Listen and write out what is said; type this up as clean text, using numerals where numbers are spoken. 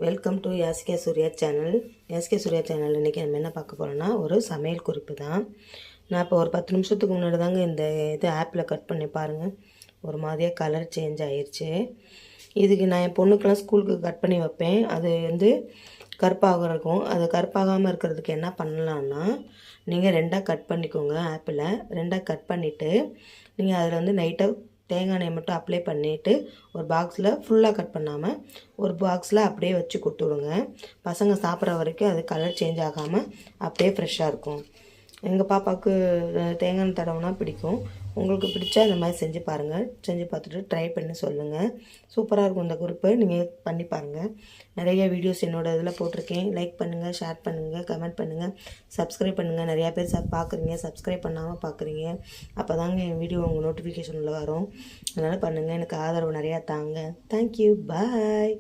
Welcome to SK Surya channel. SK Surya channel இன்றைக்கி நம்ம என்ன பார்க்க போகிறோன்னா ஒரு சமையல் குறிப்பு தான். நான் இப்போ ஒரு 10 நிமிஷத்துக்கு முன்னாடி தாங்க இந்த ஆப்பில் கட் பண்ணி பாருங்கள், ஒரு மாதிரியாக கலர் சேஞ்ச் ஆயிடுச்சு. இதுக்கு நான் என் பொண்ணுக்கெலாம் ஸ்கூலுக்கு கட் பண்ணி வைப்பேன். அது கருப்பாக இருக்கும். அது கருப்பாகாமல் இருக்கிறதுக்கு என்ன பண்ணலான்னா, நீங்கள் 2ஆக கட் பண்ணிக்கோங்க. ஆப்பிளை 2ஆக கட் பண்ணிவிட்டு நீங்கள் அதில் நைட்டாக தேங்காய் எண்ணெய் மட்டும் அப்ளை பண்ணிவிட்டு ஒரு பாக்ஸில் ஃபுல்லாக கட் பண்ணாமல் ஒரு பாக்ஸில் அப்படியே வச்சு கொடுத்துடுங்க. பசங்க சாப்பிட்ற வரைக்கும் அது கலர் சேஞ்ச் ஆகாமல் அப்படியே ஃப்ரெஷ்ஷாக இருக்கும். எங்கள் பாப்பாவுக்கு தேங்காய் எண்ணெய் தடவைனா பிடிக்கும். உங்களுக்கு பிடிச்சா இந்த மாதிரி செஞ்சு பாருங்கள். செஞ்சு பார்த்துட்டு ட்ரை பண்ணி சொல்லுங்கள். சூப்பராக இருக்கும் இந்த குறிப்பு. நீங்கள் பண்ணி பாருங்கள். நிறைய வீடியோஸ் என்னோடய இதில் போட்டிருக்கேன். லைக் பண்ணுங்கள், ஷேர் பண்ணுங்கள், கமெண்ட் பண்ணுங்கள், சப்ஸ்கிரைப் பண்ணுங்கள். நிறையா பேர் பார்க்குறீங்க, சப்ஸ்கிரைப் பண்ணாமல் பார்க்குறீங்க. அப்போ தாங்க என் வீடியோ உங்கள் நோட்டிஃபிகேஷனில் வரும். அதனால் பண்ணுங்கள். எனக்கு ஆதரவு நிறையா தாங்க. தேங்க்யூ, பாய்.